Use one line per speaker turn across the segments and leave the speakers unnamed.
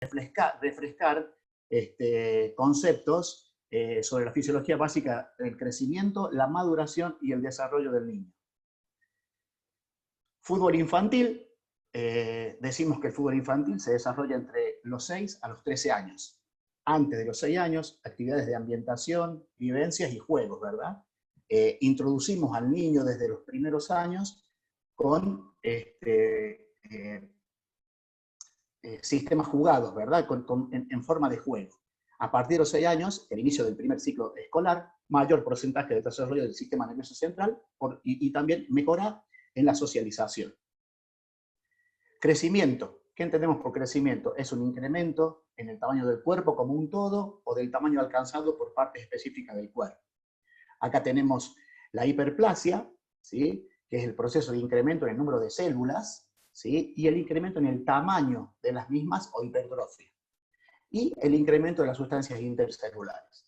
refrescar conceptos sobre la fisiología básica del crecimiento, la maduración y el desarrollo del niño. Fútbol infantil, decimos que el fútbol infantil se desarrolla entre los 6 a los 13 años. Antes de los 6 años, actividades de ambientación, vivencias y juegos, ¿verdad? Introducimos al niño desde los primeros años con sistemas jugados, ¿verdad? En forma de juego. A partir de los 6 años, el inicio del primer ciclo escolar, mayor porcentaje de desarrollo del sistema nervioso central y también mejora en la socialización. Crecimiento. ¿Qué entendemos por crecimiento? Es un incremento en el tamaño del cuerpo como un todo o del tamaño alcanzado por partes específicas del cuerpo. Acá tenemos la hiperplasia, ¿sí? Que es el proceso de incremento en el número de células, ¿sí? Y el incremento en el tamaño de las mismas o hipertrofia. Y el incremento de las sustancias intercelulares.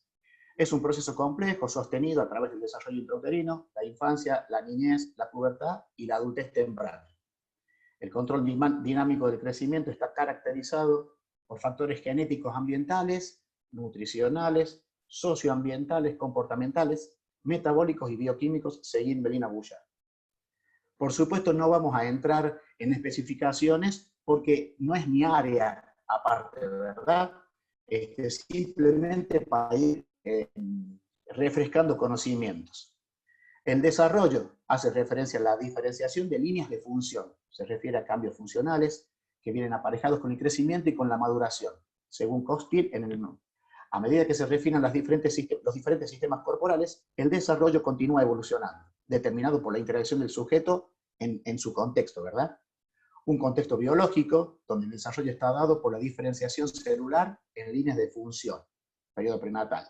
Es un proceso complejo, sostenido a través del desarrollo intrauterino, la infancia, la niñez, la pubertad y la adultez temprana. El control dinámico del crecimiento está caracterizado por factores genéticos ambientales, nutricionales, socioambientales, comportamentales, metabólicos y bioquímicos, según Melina Bouchard. Por supuesto, no vamos a entrar en especificaciones porque no es mi área aparte, ¿verdad? Simplemente para ir refrescando conocimientos. El desarrollo hace referencia a la diferenciación de líneas de función. Se refiere a cambios funcionales que vienen aparejados con el crecimiento y con la maduración, según Kostil en el nombre. A medida que se refinan los diferentes sistemas corporales, el desarrollo continúa evolucionando, determinado por la interacción del sujeto en su contexto, ¿verdad? Un contexto biológico, donde el desarrollo está dado por la diferenciación celular en líneas de función, periodo prenatal.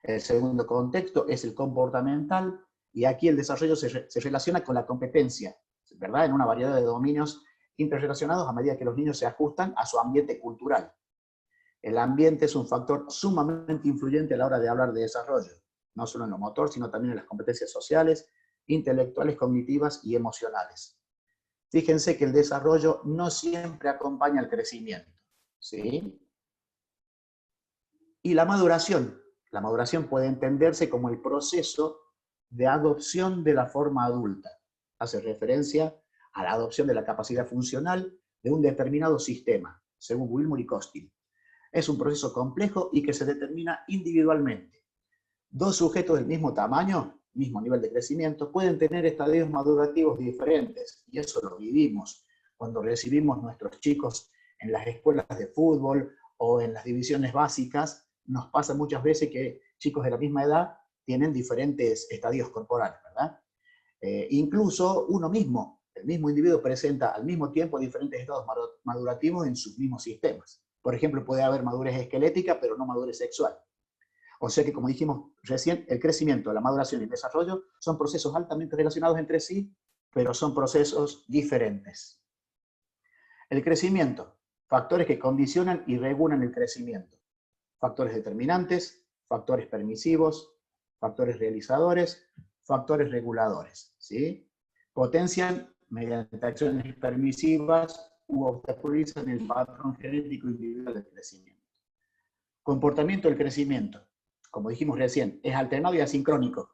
El segundo contexto es el comportamental, y aquí el desarrollo se relaciona con la competencia, ¿verdad? En una variedad de dominios interrelacionados a medida que los niños se ajustan a su ambiente cultural. El ambiente es un factor sumamente influyente a la hora de hablar de desarrollo, no solo en lo motor, sino también en las competencias sociales, intelectuales, cognitivas y emocionales. Fíjense que el desarrollo no siempre acompaña al crecimiento, ¿sí? Y la maduración. La maduración puede entenderse como el proceso de adopción de la forma adulta. Hace referencia a la adopción de la capacidad funcional de un determinado sistema, según Wilmore y Kostil. Es un proceso complejo y que se determina individualmente. Dos sujetos del mismo tamaño, mismo nivel de crecimiento, pueden tener estadios madurativos diferentes, y eso lo vivimos cuando recibimos nuestros chicos en las escuelas de fútbol o en las divisiones básicas. Nos pasa muchas veces que chicos de la misma edad tienen diferentes estadios corporales, ¿verdad? Incluso uno mismo, el mismo individuo presenta al mismo tiempo diferentes estados madurativos en sus mismos sistemas. Por ejemplo, puede haber madurez esquelética, pero no madurez sexual. O sea que, como dijimos recién, el crecimiento, la maduración y el desarrollo son procesos altamente relacionados entre sí, pero son procesos diferentes. El crecimiento, factores que condicionan y regulan el crecimiento. Factores determinantes, factores permisivos, factores realizadores, factores reguladores, ¿sí? Potencian mediante acciones permisivas u obstaculizan el patrón genético individual del crecimiento. Comportamiento del crecimiento, como dijimos recién, es alternado y asincrónico,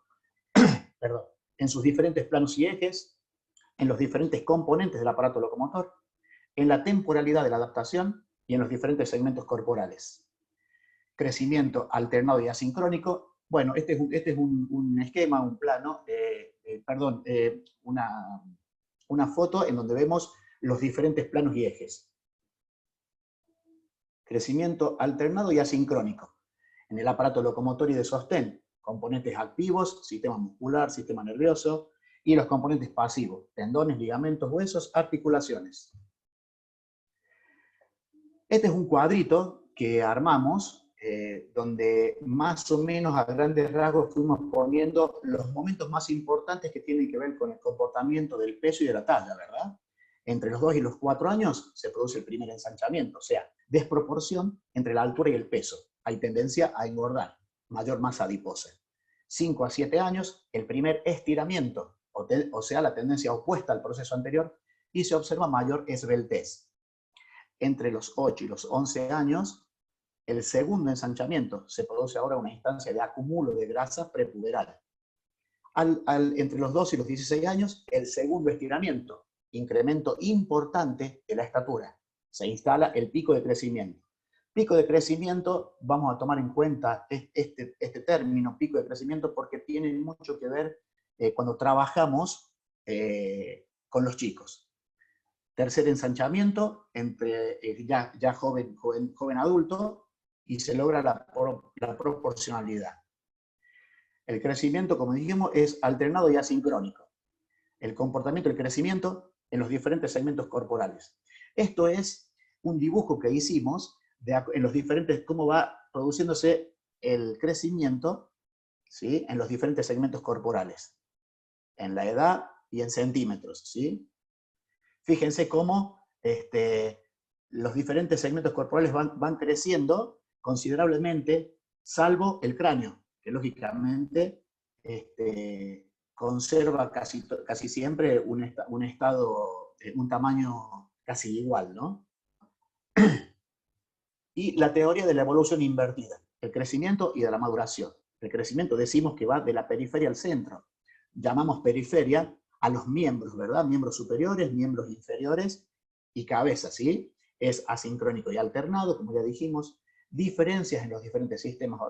perdón, en sus diferentes planos y ejes, en los diferentes componentes del aparato locomotor, en la temporalidad de la adaptación y en los diferentes segmentos corporales. Crecimiento alternado y asincrónico. Bueno, este es un esquema, un plano, una foto en donde vemos los diferentes planos y ejes. Crecimiento alternado y asincrónico. En el aparato locomotor y de sostén, componentes activos, sistema muscular, sistema nervioso, y los componentes pasivos, tendones, ligamentos, huesos, articulaciones. Este es un cuadrito que armamos, donde más o menos a grandes rasgos fuimos poniendo los momentos más importantes que tienen que ver con el comportamiento del peso y de la talla, ¿verdad? Entre los 2 y los 4 años se produce el primer ensanchamiento, o sea, desproporción entre la altura y el peso. Hay tendencia a engordar, mayor masa adiposa. 5 a 7 años, el primer estiramiento, o sea, la tendencia opuesta al proceso anterior, y se observa mayor esbeltez. entre los 8 y los 11 años, el segundo ensanchamiento. Se produce ahora una instancia de acúmulo de grasa prepuberal. Entre los 12 y los 16 años, el segundo estiramiento, incremento importante de la estatura. Se instala el pico de crecimiento. Pico de crecimiento, vamos a tomar en cuenta este término, pico de crecimiento, porque tiene mucho que ver cuando trabajamos con los chicos. Tercer ensanchamiento, entre ya joven adulto, y se logra la proporcionalidad. El crecimiento, como dijimos, es alternado y asincrónico. El comportamiento del crecimiento en los diferentes segmentos corporales. Esto es un dibujo que hicimos en los diferentes, cómo va produciéndose el crecimiento, ¿sí?, en los diferentes segmentos corporales, en la edad y en centímetros, ¿sí? Fíjense cómo los diferentes segmentos corporales van creciendo considerablemente, salvo el cráneo, que lógicamente conserva casi siempre un estado, un tamaño casi igual, ¿no? Y la teoría de la evolución invertida, el crecimiento y de la maduración. El crecimiento decimos que va de la periferia al centro. Llamamos periferia a los miembros, ¿verdad? Miembros superiores, miembros inferiores y cabeza, ¿sí? Es asincrónico y alternado, como ya dijimos. Diferencias en los diferentes sistemas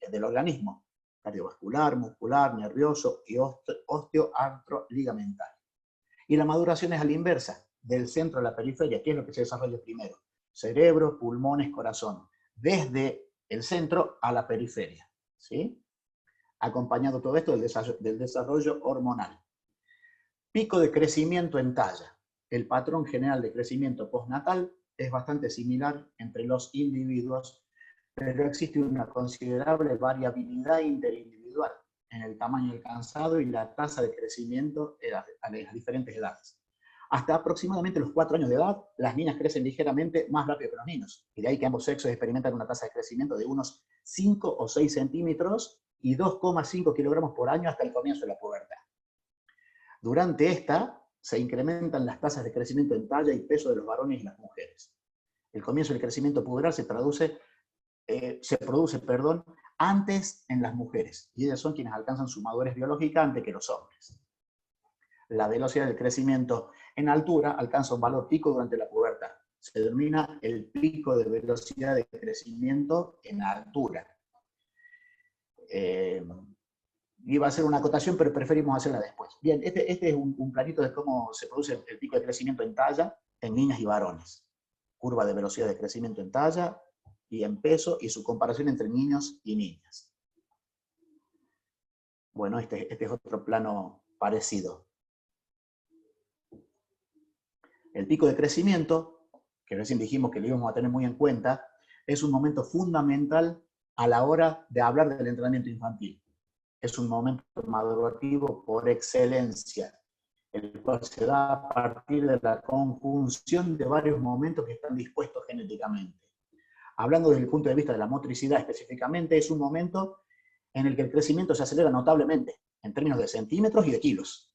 del organismo: cardiovascular, muscular, nervioso y osteoartroligamentario. Y la maduración es a la inversa, del centro a la periferia. ¿Qué es lo que se desarrolla primero? Cerebro, pulmones, corazón. Desde el centro a la periferia, ¿sí? Acompañado todo esto del desarrollo hormonal. Pico de crecimiento en talla. El patrón general de crecimiento postnatal es bastante similar entre los individuos, pero existe una considerable variabilidad interindividual en el tamaño alcanzado y la tasa de crecimiento a las diferentes edades. Hasta aproximadamente los 4 años de edad, las niñas crecen ligeramente más rápido que los niños, y de ahí que ambos sexos experimentan una tasa de crecimiento de unos 5 o 6 centímetros y 2,5 kilogramos por año hasta el comienzo de la pubertad. Durante esta, se incrementan las tasas de crecimiento en talla y peso de los varones y las mujeres. El comienzo del crecimiento puberal se produce antes en las mujeres, y ellas son quienes alcanzan su madurez biológica antes que los hombres. La velocidad del crecimiento en altura alcanza un valor pico durante la pubertad. Se denomina el pico de velocidad de crecimiento en altura. Iba a hacer una acotación, pero preferimos hacerla después. Bien, este es un planito de cómo se produce el pico de crecimiento en talla en niñas y varones. Curva de velocidad de crecimiento en talla y en peso, y su comparación entre niños y niñas. Bueno, este es otro plano parecido. El pico de crecimiento, que recién dijimos que lo íbamos a tener muy en cuenta, es un momento fundamental a la hora de hablar del entrenamiento infantil. Es un momento madurativo por excelencia, el cual se da a partir de la conjunción de varios momentos que están dispuestos genéticamente. Hablando desde el punto de vista de la motricidad específicamente, es un momento en el que el crecimiento se acelera notablemente, en términos de centímetros y de kilos.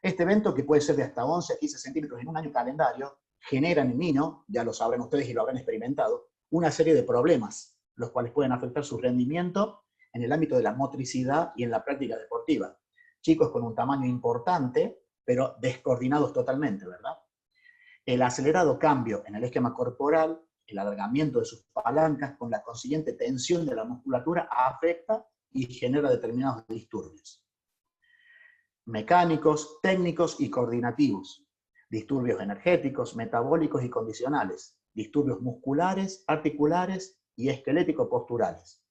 Este evento, que puede ser de hasta 11 a 15 centímetros en un año calendario, genera en el niño, ya lo sabrán ustedes y lo habrán experimentado, una serie de problemas, los cuales pueden afectar su rendimiento en el ámbito de la motricidad y en la práctica deportiva. Chicos con un tamaño importante, pero descoordinados totalmente, ¿verdad? El acelerado cambio en el esquema corporal, el alargamiento de sus palancas, con la consiguiente tensión de la musculatura, afecta y genera determinados disturbios mecánicos, técnicos y coordinativos, disturbios energéticos, metabólicos y condicionales, disturbios musculares, articulares y esquelético-posturales.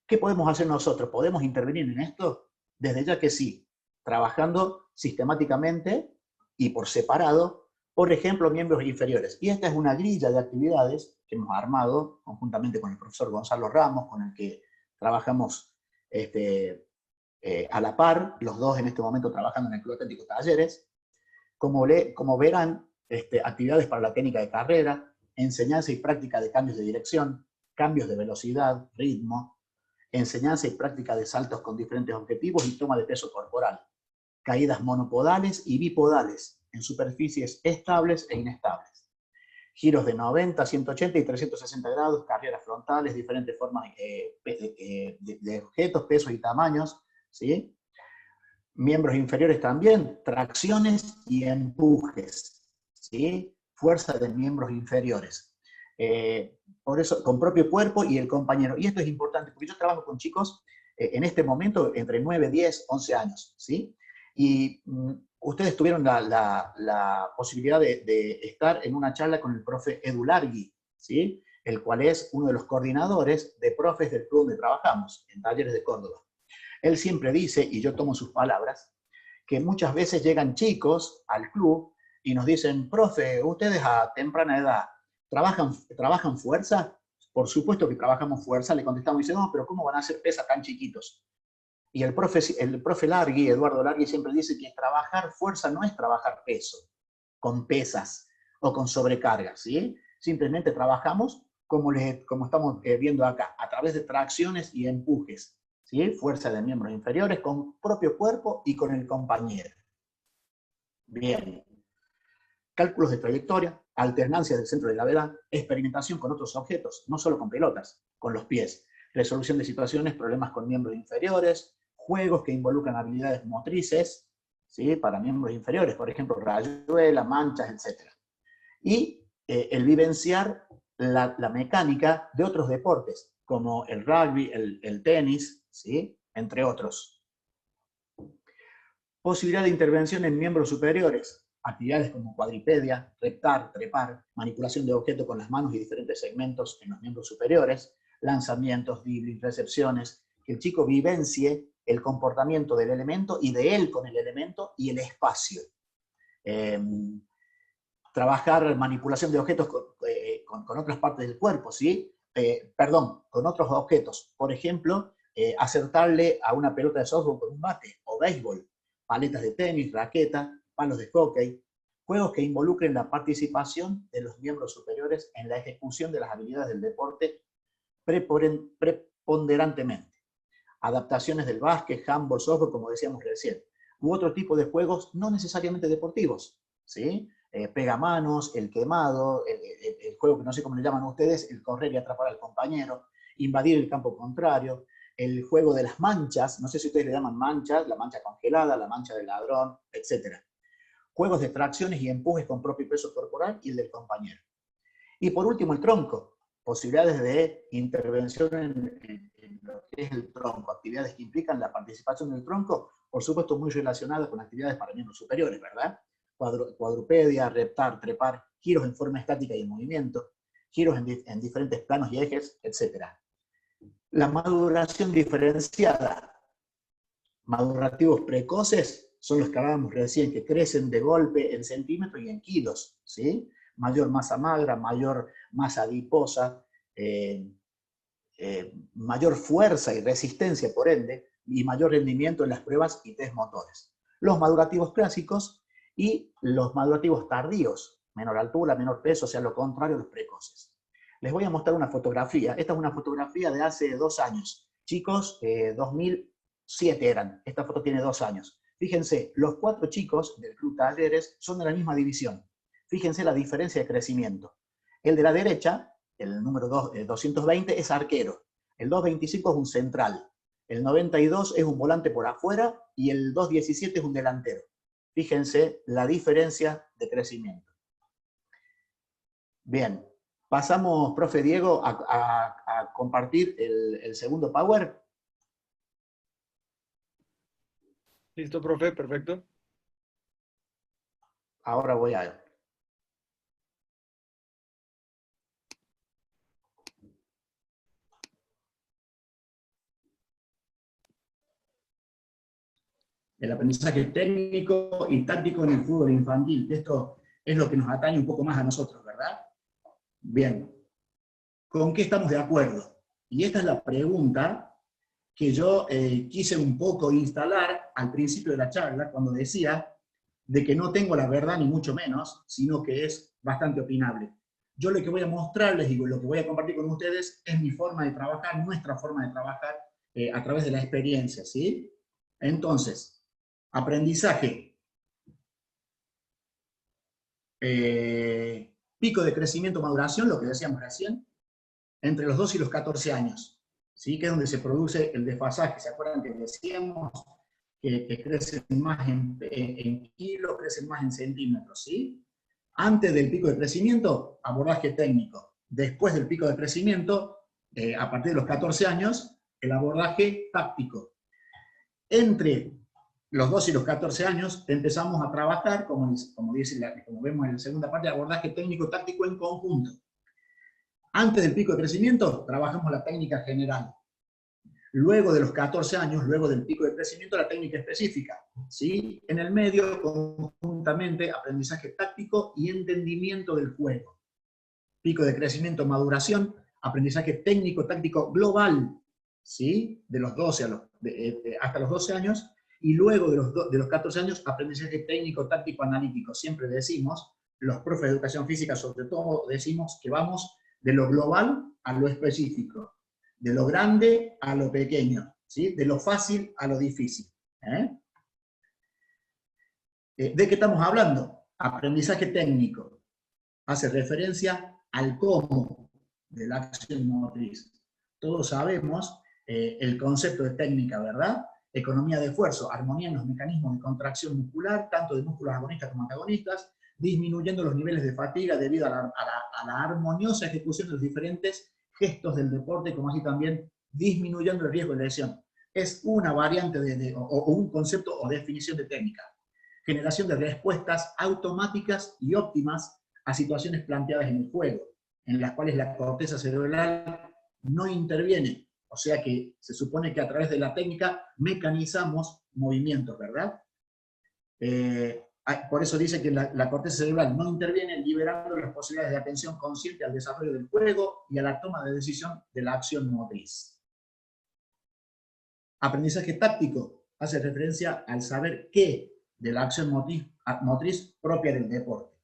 ¿Qué podemos hacer nosotros? ¿Podemos intervenir en esto? Desde ya que sí, trabajando sistemáticamente y por separado, por ejemplo, miembros inferiores. Y esta es una grilla de actividades que hemos armado conjuntamente con el profesor Gonzalo Ramos, con el que trabajamos a la par, los dos en este momento trabajando en el Club Atlético Talleres. Como verán, actividades para la técnica de carrera, enseñanza y práctica de cambios de dirección, cambios de velocidad, ritmo, enseñanza y práctica de saltos con diferentes objetivos y toma de peso corporal, caídas monopodales y bipodales en superficies estables e inestables. giros de 90, 180 y 360 grados, carreras frontales, diferentes formas de objetos, pesos y tamaños, ¿sí? Miembros inferiores también, tracciones y empujes, ¿sí? Fuerza de miembros inferiores. Por eso, con propio cuerpo y el compañero. Y esto es importante, porque yo trabajo con chicos en este momento entre 9, 10, 11 años, ¿sí? Y ustedes tuvieron la posibilidad de estar en una charla con el profe Edu Largui, ¿sí? El cual es uno de los coordinadores de profes del club donde trabajamos, en Talleres de Córdoba. Él siempre dice, y yo tomo sus palabras, que muchas veces llegan chicos al club y nos dicen, profe, ustedes a temprana edad, ¿trabajan fuerza? Por supuesto que trabajamos fuerza, le contestamos y dice, no, pero ¿cómo van a hacer pesas tan chiquitos? Y el profe Largui, Eduardo Largui, siempre dice que trabajar fuerza no es trabajar peso, con pesas o con sobrecargas, ¿sí? Simplemente trabajamos como estamos viendo acá, a través de tracciones y empujes, ¿sí? Fuerza de miembros inferiores con propio cuerpo y con el compañero. Bien. Cálculos de trayectoria, alternancia del centro de gravedad, experimentación con otros objetos, no solo con pelotas, con los pies, resolución de situaciones, problemas con miembros inferiores, juegos que involucran habilidades motrices, ¿sí? Para miembros inferiores, por ejemplo, rayuela, manchas, etc. Y el vivenciar la mecánica de otros deportes, como el rugby, el tenis, ¿sí? Entre otros. Posibilidad de intervención en miembros superiores, actividades como cuadripedia, reptar, trepar, manipulación de objetos con las manos y diferentes segmentos en los miembros superiores, lanzamientos, dribbling, recepciones, que el chico vivencie el comportamiento del elemento y de él con el elemento y el espacio. Trabajar manipulación de objetos con otras partes del cuerpo, ¿sí? Con otros objetos. Por ejemplo, acertarle a una pelota de softball con un bate, o béisbol, paletas de tenis, raqueta, palos de hockey, juegos que involucren la participación de los miembros superiores en la ejecución de las habilidades del deporte preponderantemente. Adaptaciones del básquet, handball, softball, como decíamos recién, u otro tipo de juegos no necesariamente deportivos, ¿sí? Pegamanos, el quemado, el juego que no sé cómo le llaman ustedes, el correr y atrapar al compañero, invadir el campo contrario, el juego de las manchas, no sé si ustedes le llaman manchas, la mancha congelada, la mancha del ladrón, etc. Juegos de tracciones y empujes con propio peso corporal y el del compañero. Y por último, el tronco, posibilidades de intervención en lo que es el tronco, actividades que implican la participación del tronco, por supuesto muy relacionadas con actividades para miembros superiores, ¿verdad? Cuadrupedia, reptar, trepar, giros en forma estática y en movimiento, giros en diferentes planos y ejes, etc. La maduración diferenciada. Madurativos precoces son los que hablábamos recién, que crecen de golpe en centímetros y en kilos, ¿sí? Mayor masa magra, mayor masa adiposa, mayor fuerza y resistencia, por ende, y mayor rendimiento en las pruebas y test motores. Los madurativos clásicos y los madurativos tardíos, menor altura, menor peso, o sea, lo contrario, los precoces. Les voy a mostrar una fotografía. Esta es una fotografía de hace 2 años. Chicos, 2007 eran. Esta foto tiene 2 años. Fíjense, los 4 chicos del Club Talleres son de la misma división. Fíjense la diferencia de crecimiento. El de la derecha, el número 220, es arquero. El 225 es un central. El 92 es un volante por afuera y el 217 es un delantero. Fíjense la diferencia de crecimiento. Bien, pasamos, profe Diego, a compartir el segundo power.
Listo, profe, perfecto.
Ahora voy a... El aprendizaje técnico y táctico en el fútbol infantil. Esto es lo que nos atañe un poco más a nosotros, ¿verdad? Bien. ¿Con qué estamos de acuerdo? Y esta es la pregunta que yo quise un poco instalar al principio de la charla, cuando decía de que no tengo la verdad ni mucho menos, sino que es bastante opinable. Yo lo que voy a mostrarles y lo que voy a compartir con ustedes es mi forma de trabajar, nuestra forma de trabajar a través de la experiencia, ¿sí? Entonces, aprendizaje. Pico de crecimiento, maduración, lo que decíamos recién, entre los 2 y los 14 años, ¿sí? Que es donde se produce el desfasaje. ¿Se acuerdan que decíamos que crecen más en kilos, crecen más en centímetros? ¿Sí? Antes del pico de crecimiento, abordaje técnico. Después del pico de crecimiento, a partir de los 14 años, el abordaje táctico. Entre los 2 y los 14 años empezamos a trabajar, como vemos en la segunda parte, abordaje técnico-táctico en conjunto. Antes del pico de crecimiento, trabajamos la técnica general. Luego de los 14 años, luego del pico de crecimiento, la técnica específica. ¿Sí? En el medio, conjuntamente, aprendizaje táctico y entendimiento del juego. Pico de crecimiento, maduración, aprendizaje técnico-táctico global, ¿sí? De los 12 hasta los 12 años, y luego de los 14 años, aprendizaje técnico-táctico analítico. Siempre decimos, los profes de educación física sobre todo, decimos que vamos de lo global a lo específico, de lo grande a lo pequeño, ¿sí? De lo fácil a lo difícil. ¿De qué estamos hablando? Aprendizaje técnico. Hace referencia al cómo de la acción motriz. Todos sabemos el concepto de técnica, ¿verdad? Economía de esfuerzo, armonía en los mecanismos de contracción muscular, tanto de músculos agonistas como antagonistas, disminuyendo los niveles de fatiga debido a la armoniosa ejecución de los diferentes gestos del deporte, como así también disminuyendo el riesgo de lesión. Es una variante o un concepto o definición de técnica. Generación de respuestas automáticas y óptimas a situaciones planteadas en el juego, en las cuales la corteza cerebral no interviene. O sea que se supone que a través de la técnica mecanizamos movimientos, ¿verdad? Por eso dice que la corteza cerebral no interviene, liberando las posibilidades de atención consciente al desarrollo del juego y a la toma de decisión de la acción motriz. Aprendizaje táctico hace referencia al saber qué de la acción motriz propia del deporte.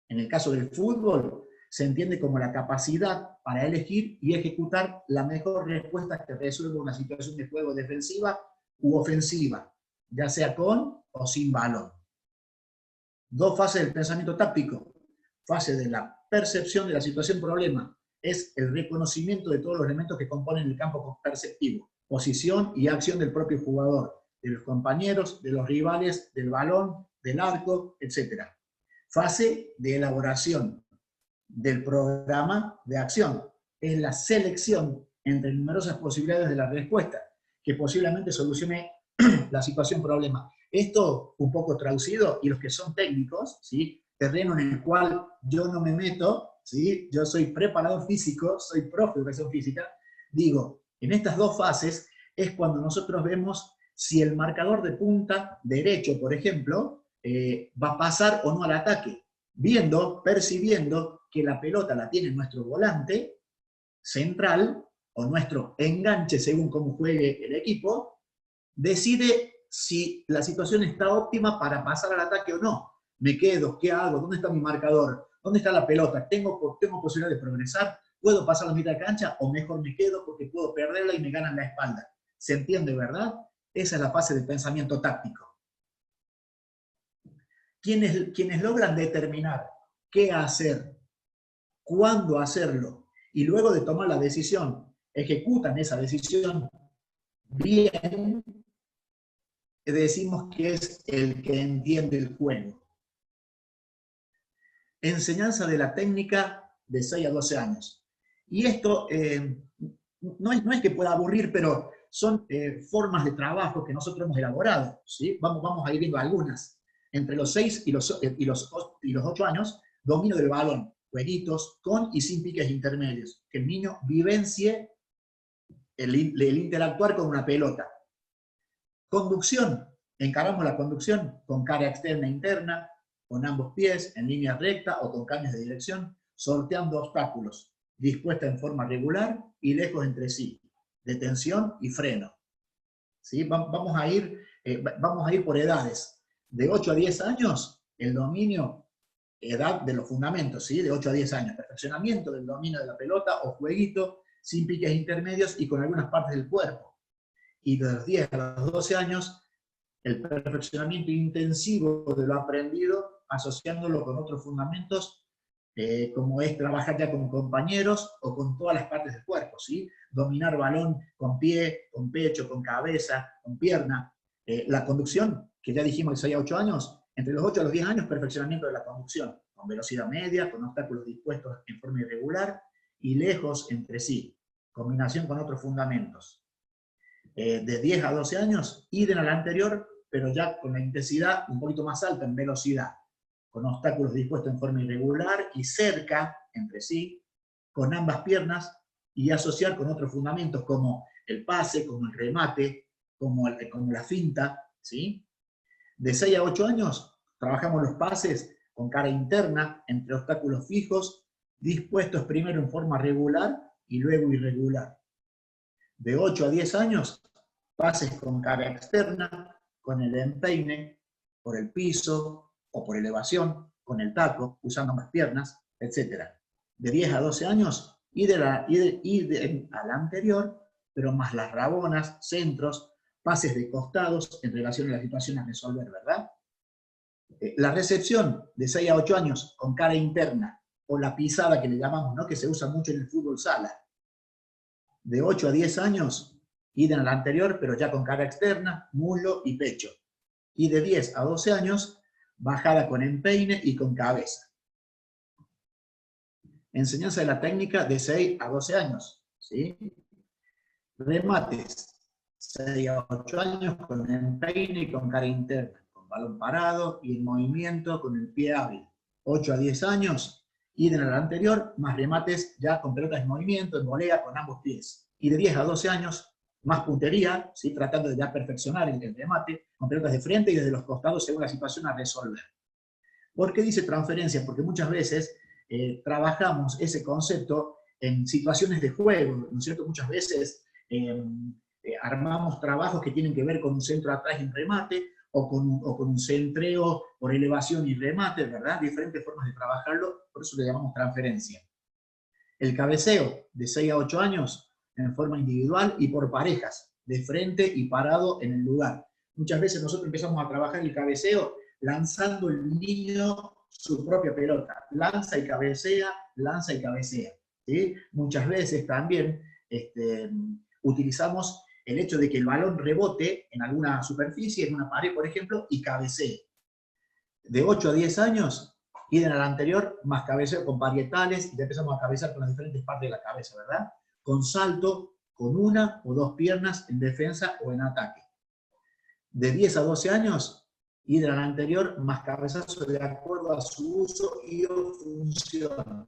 En el caso del fútbol, se entiende como la capacidad para elegir y ejecutar la mejor respuesta que resuelva una situación de juego defensiva u ofensiva, ya sea con o sin balón. Dos fases del pensamiento táctico. Fase de la percepción de la situación problema. Es el reconocimiento de todos los elementos que componen el campo perceptivo. Posición y acción del propio jugador, de los compañeros, de los rivales, del balón, del arco, etc. Fase de elaboración del programa de acción. Es la selección entre numerosas posibilidades de la respuesta que posiblemente solucione la situación problema. Esto un poco traducido, y los que son técnicos, ¿sí? Terreno en el cual yo no me meto, ¿sí? Yo soy preparador físico, soy profe de educación física, digo, en estas dos fases es cuando nosotros vemos si el marcador de punta derecho, por ejemplo, va a pasar o no al ataque, percibiendo que la pelota la tiene nuestro volante central, o nuestro enganche según cómo juegue el equipo, decide si la situación está óptima para pasar al ataque o no. ¿Me quedo? ¿Qué hago? ¿Dónde está mi marcador? ¿Dónde está la pelota? ¿Tengo posibilidad de progresar? ¿Puedo pasar la mitad de cancha? ¿O mejor me quedo porque puedo perderla y me ganan la espalda? ¿Se entiende, verdad? Esa es la fase del pensamiento táctico. Quienes logran determinar qué hacer, cuándo hacerlo, y luego de tomar la decisión, ejecutan esa decisión bien, decimos que es el que entiende el juego. Enseñanza de la técnica de 6 a 12 años. Y esto no es que pueda aburrir, pero son formas de trabajo que nosotros hemos elaborado, ¿sí? Vamos a ir viendo algunas. Entre los 6 y los 8 años, dominio del balón, jueguitos con y sin piques intermedios. Que el niño vivencie el interactuar con una pelota. Conducción. Encaramos la conducción con cara externa e interna, con ambos pies, en línea recta o con cambios de dirección, sorteando obstáculos, dispuesta en forma regular y lejos entre sí, detención y freno. ¿Sí? Vamos a ir por edades. De 8 a 10 años, el dominio, edad de los fundamentos, ¿sí? De 8 a 10 años, perfeccionamiento del dominio de la pelota o jueguito, sin piques intermedios y con algunas partes del cuerpo. Y de los 10 a los 12 años, el perfeccionamiento intensivo de lo aprendido, asociándolo con otros fundamentos como es trabajar ya con compañeros o con todas las partes del cuerpo, ¿sí? Dominar balón con pie, con pecho, con cabeza, con pierna. La conducción, que ya dijimos de 6 a 8 años, entre los 8 a los 10 años, perfeccionamiento de la conducción, con velocidad media, con obstáculos dispuestos en forma irregular y lejos entre sí, combinación con otros fundamentos. De 10 a 12 años, idem al anterior, pero ya con la intensidad un poquito más alta en velocidad, con obstáculos dispuestos en forma irregular y cerca entre sí, con ambas piernas, y asociar con otros fundamentos como el pase, como el remate, como la finta, ¿sí? De 6 a 8 años, trabajamos los pases con cara interna, entre obstáculos fijos, dispuestos primero en forma regular y luego irregular. De 8 a 10 años, pases con cara externa, con el empeine, por el piso o por elevación, con el taco, usando más piernas, etc. De 10 a 12 años, ir al anterior, pero más las rabonas, centros, pases de costados en relación a las situaciones a resolver, ¿verdad? La recepción de 6 a 8 años con cara interna, o la pisada que le llamamos, ¿no? Que se usa mucho en el fútbol sala. De 8 a 10 años, idem al anterior, pero ya con cara externa, muslo y pecho. Y de 10 a 12 años, bajada con empeine y con cabeza. Enseñanza de la técnica de 6 a 12 años. ¿Sí? Remates, 6 a 8 años con empeine y con cara interna, con balón parado y en movimiento con el pie hábil. 8 a 10 años, idem al anterior, más remates ya con pelotas en movimiento, en volea con ambos pies. Y de 10 a 12 años, más puntería, ¿sí? Tratando de ya perfeccionar el remate, con pelotas de frente y desde los costados según la situación a resolver. ¿Por qué dice transferencia? Porque muchas veces trabajamos ese concepto en situaciones de juego, ¿no es cierto? Muchas veces armamos trabajos que tienen que ver con un centro atrás y un remate, o con un centreo por elevación y remate, ¿verdad? Diferentes formas de trabajarlo, por eso le llamamos transferencia. El cabeceo, de 6 a 8 años, en forma individual y por parejas, de frente y parado en el lugar. Muchas veces nosotros empezamos a trabajar el cabeceo lanzando el niño su propia pelota. Lanza y cabecea, lanza y cabecea. ¿Sí? Muchas veces también utilizamos el hecho de que el balón rebote en alguna superficie, en una pared, por ejemplo, y cabecee. De 8 a 10 años, idem al anterior, más cabeceo con parietales, y ya empezamos a cabecear con las diferentes partes de la cabeza, ¿verdad? Con salto, con una o dos piernas en defensa o en ataque. De 10 a 12 años, idem al anterior, más cabezazo de acuerdo a su uso y o función.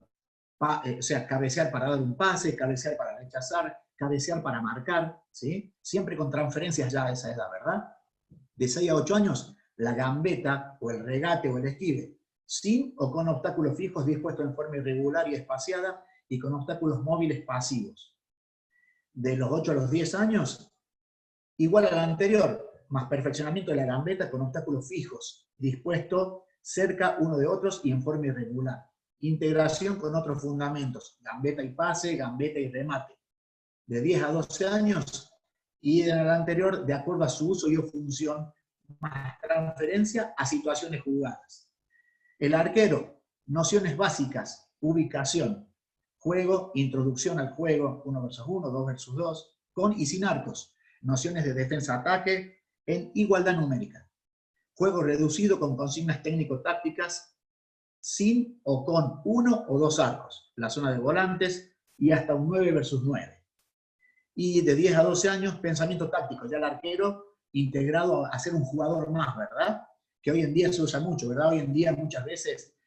O sea, cabecear para dar un pase, cabecear para rechazar, cabecear para marcar, ¿sí? Siempre con transferencias ya a esa edad, ¿verdad? De 6 a 8 años, la gambeta o el regate o el esquive, sin o con obstáculos fijos dispuestos en forma irregular y espaciada y con obstáculos móviles pasivos. De los 8 a los 10 años, igual al anterior, más perfeccionamiento de la gambeta con obstáculos fijos, dispuestos cerca uno de otros y en forma irregular. Integración con otros fundamentos, gambeta y pase, gambeta y remate. De 10 a 12 años, y en el anterior, de acuerdo a su uso y o función, más transferencia a situaciones jugadas. El arquero, nociones básicas, ubicación, juego, introducción al juego, 1 versus 1, 2 versus 2, con y sin arcos, nociones de defensa-ataque en igualdad numérica. Juego reducido con consignas técnico-tácticas, sin o con 1 o 2 arcos, la zona de volantes y hasta un 9 versus 9. Y de 10 a 12 años, pensamiento táctico, ya el arquero integrado a ser un jugador más, ¿verdad? Que hoy en día se usa mucho, ¿verdad? Hoy en día muchas veces,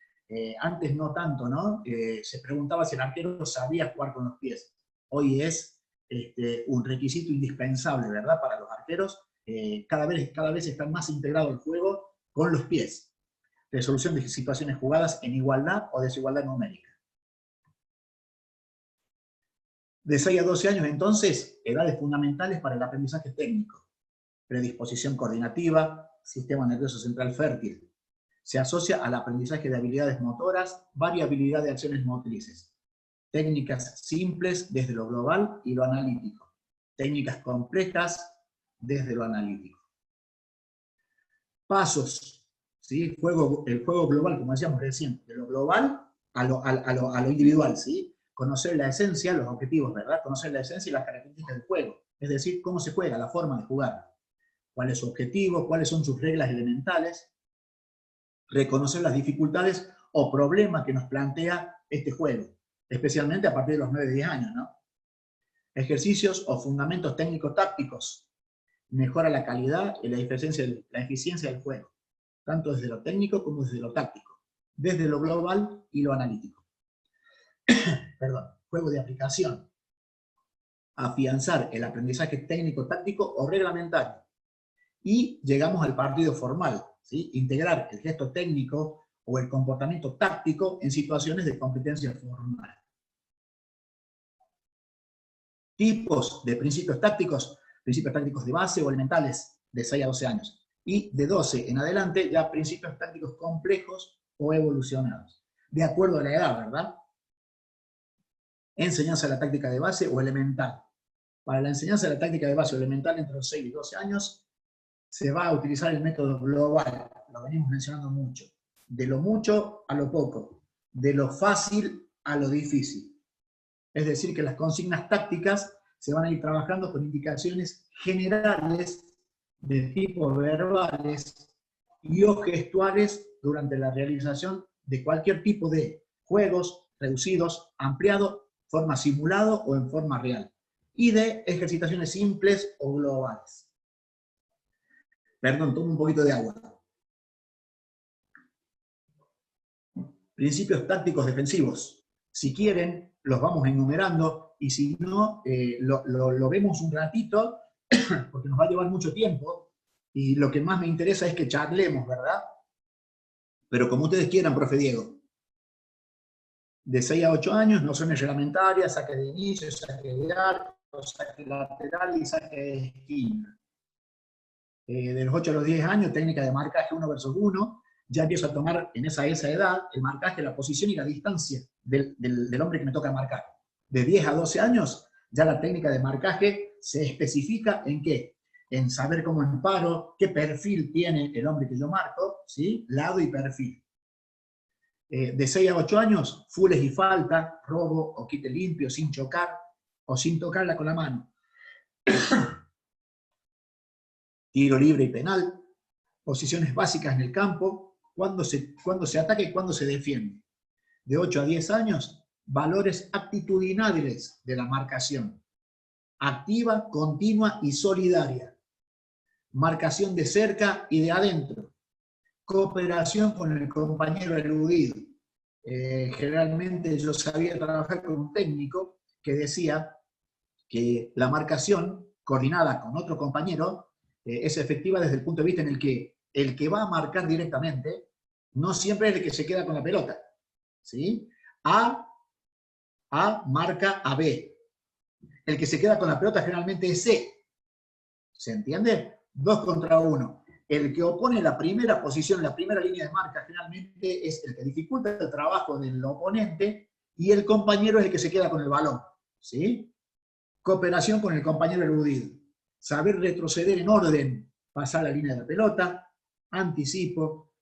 antes no tanto, ¿no? Se preguntaba si el arquero sabía jugar con los pies. Hoy es un requisito indispensable, ¿verdad? Para los arqueros, cada vez están más integrados al juego con los pies. Resolución de situaciones jugadas en igualdad o desigualdad numérica. De 6 a 12 años, entonces, edades fundamentales para el aprendizaje técnico. Predisposición coordinativa, sistema nervioso central fértil. Se asocia al aprendizaje de habilidades motoras, variabilidad de acciones motrices. Técnicas simples desde lo global y lo analítico. Técnicas complejas desde lo analítico. Pasos, ¿sí? El juego global, como decíamos recién, de lo global a lo individual, ¿sí? Conocer la esencia, los objetivos, ¿verdad? Conocer la esencia y las características del juego. Es decir, cómo se juega, la forma de jugar. ¿Cuál es su objetivo? ¿Cuáles son sus reglas elementales? Reconocer las dificultades o problemas que nos plantea este juego, especialmente a partir de los 9-10 años, ¿no? Ejercicios o fundamentos técnico-tácticos. Mejora la calidad y la eficiencia del juego, tanto desde lo técnico como desde lo táctico, desde lo global y lo analítico. Perdón, juego de aplicación. Afianzar el aprendizaje técnico-táctico o reglamentario. Y llegamos al partido formal, ¿sí? Integrar el gesto técnico o el comportamiento táctico en situaciones de competencia formal. Tipos de principios tácticos de base o elementales de 6 a 12 años. Y de 12 en adelante ya principios tácticos complejos o evolucionados. De acuerdo a la edad, ¿verdad? Enseñanza de la táctica de base o elemental. Para la enseñanza de la táctica de base o elemental entre los 6 y 12 años se va a utilizar el método global, lo venimos mencionando mucho. De lo mucho a lo poco, de lo fácil a lo difícil. Es decir, que las consignas tácticas se van a ir trabajando con indicaciones generales de tipo verbales y o gestuales durante la realización de cualquier tipo de juegos reducidos, ampliados, forma simulado o en forma real, y de ejercitaciones simples o globales. Perdón, tomo un poquito de agua. Principios tácticos defensivos. Si quieren, los vamos enumerando, y si no, lo vemos un ratito, porque nos va a llevar mucho tiempo, y lo que más me interesa es que charlemos, ¿verdad? Pero como ustedes quieran, profe Diego. De 6 a 8 años, nociones reglamentarias, saque de inicio, saque de arco, saque lateral y saque de esquina. De los 8 a los 10 años, técnica de marcaje 1 versus 1, ya empiezo a tomar en esa edad el marcaje, la posición y la distancia del hombre que me toca marcar. De 10 a 12 años, ya la técnica de marcaje se especifica en qué, en saber cómo emparo, qué perfil tiene el hombre que yo marco, ¿sí? Lado y perfil. De 6 a 8 años, fulles y falta, robo o quite limpio, sin chocar o sin tocarla con la mano. Tiro libre y penal, posiciones básicas en el campo, cuándo se ataca y cuándo se defiende. De 8 a 10 años, valores actitudinales de la marcación. Activa, continua y solidaria. Marcación de cerca y de adentro. Cooperación con el compañero eludido. Generalmente yo sabía trabajar con un técnico que decía que la marcación coordinada con otro compañero es efectiva desde el punto de vista en el que va a marcar directamente no siempre es el que se queda con la pelota, ¿sí? A marca a B. El que se queda con la pelota generalmente es C. ¿Se entiende? 2 contra 1. El que opone la primera posición, la primera línea de marca, generalmente es el que dificulta el trabajo del oponente y el compañero es el que se queda con el balón, ¿sí? Cooperación con el compañero eludido. Saber retroceder en orden, pasar la línea de la pelota, anticipo,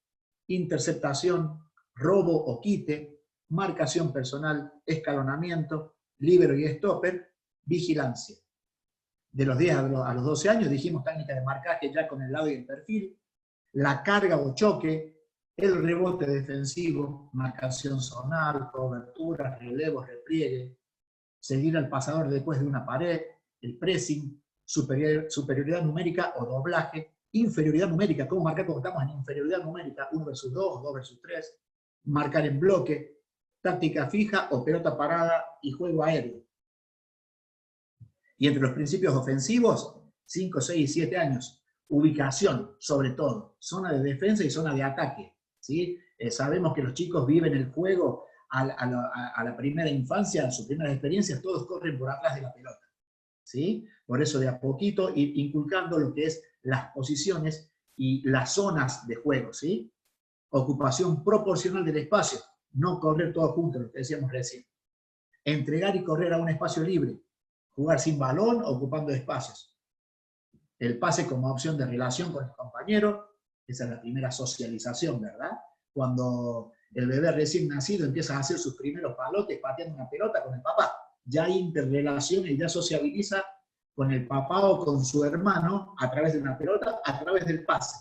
interceptación, robo o quite, marcación personal, escalonamiento, líbero y stopper, vigilancia. De los 10 a los 12 años dijimos técnica de marcaje ya con el lado y el perfil, la carga o choque, el rebote defensivo, marcación zonal, cobertura, relevo, repliegue, seguir al pasador después de una pared, el pressing, superioridad numérica o doblaje, inferioridad numérica, cómo marcar cuando estamos en inferioridad numérica, 1 versus 2, 2 versus 3, marcar en bloque, táctica fija o pelota parada y juego aéreo. Y entre los principios ofensivos, 5, 6 y 7 años, ubicación, sobre todo, zona de defensa y zona de ataque, ¿sí? Sabemos que los chicos viven el juego a la primera infancia, a sus primeras experiencias, todos corren por atrás de la pelota, ¿sí? Por eso de a poquito ir inculcando lo que es las posiciones y las zonas de juego, ¿sí? Ocupación proporcional del espacio, no correr todos juntos, lo que decíamos recién. Entregar y correr a un espacio libre, jugar sin balón, ocupando espacios. El pase como opción de relación con el compañero, esa es la primera socialización, ¿verdad? Cuando el bebé recién nacido empieza a hacer sus primeros palotes pateando una pelota con el papá. Ya interrelaciona y ya sociabiliza con el papá o con su hermano a través de una pelota, a través del pase.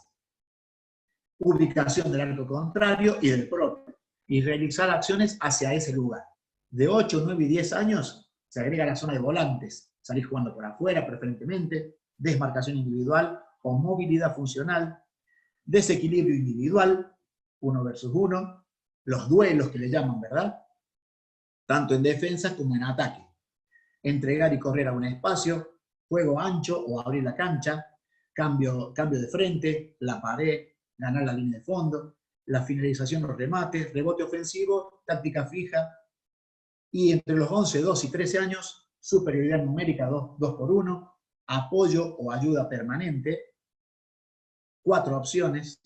Ubicación del arco contrario y del propio. Y realizar acciones hacia ese lugar. De 8, 9 y 10 años se agrega la zona de volantes. Salir jugando por afuera preferentemente, desmarcación individual o movilidad funcional, desequilibrio individual, 1 versus 1, los duelos que le llaman, ¿verdad? Tanto en defensa como en ataque. Entregar y correr a un espacio, juego ancho o abrir la cancha, cambio de frente, la pared, ganar la línea de fondo, la finalización, los remates, rebote ofensivo, táctica fija, y entre los 11, 2 y 13 años, superioridad numérica 2 por 1, apoyo o ayuda permanente, 4 opciones,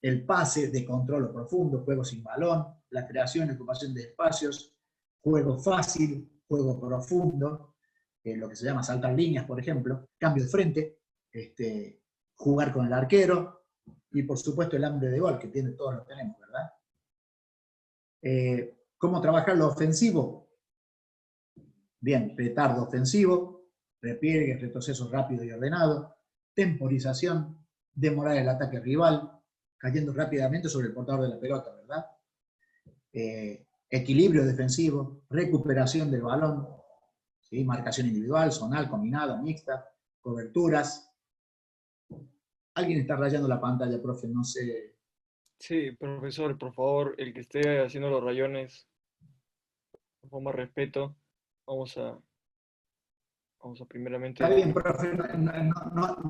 el pase de control o profundo, juego sin balón, la creación y ocupación de espacios, juego fácil, juego profundo, lo que se llama saltar líneas, por ejemplo, cambio de frente, jugar con el arquero, y por supuesto el hambre de gol, que todos lo tenemos, ¿verdad? ¿Cómo trabajar lo ofensivo? Bien, retardo ofensivo, repliegue, retroceso rápido y ordenado, temporización, demorar el ataque rival, cayendo rápidamente sobre el portador de la pelota, ¿verdad? Equilibrio defensivo, recuperación del balón, ¿sí? Marcación individual, zonal, combinada, mixta, coberturas. Alguien está rayando la pantalla, profe, no sé.
Sí, profesor, por favor, el que esté haciendo los rayones, con más respeto, vamos a
Está
primeramente...
bien, profe, no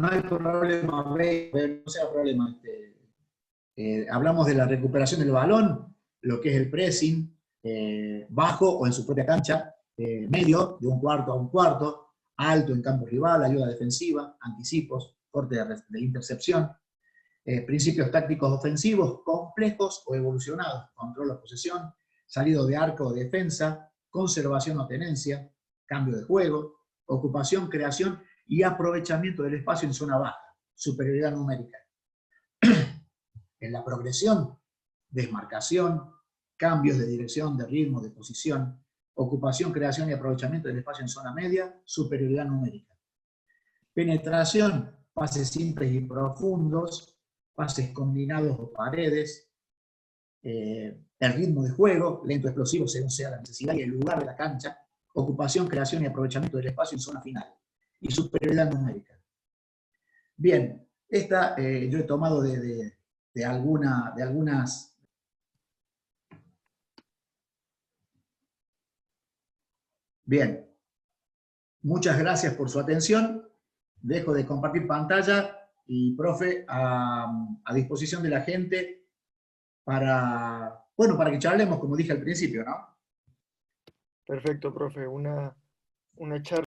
hay problema, no sea problema. Hablamos de la recuperación del balón, lo que es el pressing, bajo o en su propia cancha, medio, de un cuarto a un cuarto, alto en campo rival, ayuda defensiva, anticipos, corte de intercepción, principios tácticos ofensivos complejos o evolucionados, control o posesión, salido de arco o defensa, conservación o tenencia, cambio de juego, ocupación, creación y aprovechamiento del espacio en zona baja, superioridad numérica. En la progresión, desmarcación, cambios de dirección, de ritmo, de posición, ocupación, creación y aprovechamiento del espacio en zona media, superioridad numérica. Penetración, pases simples y profundos, pases combinados o paredes, el ritmo de juego, lento, explosivo, según sea la necesidad y el lugar de la cancha, ocupación, creación y aprovechamiento del espacio en zona final, y superioridad numérica. Bien, esta yo he tomado de algunas. Bien, muchas gracias por su atención. Dejo de compartir pantalla y, profe, a disposición de la gente para, bueno, para que charlemos, como dije al principio, ¿no?
Perfecto, profe, una charla.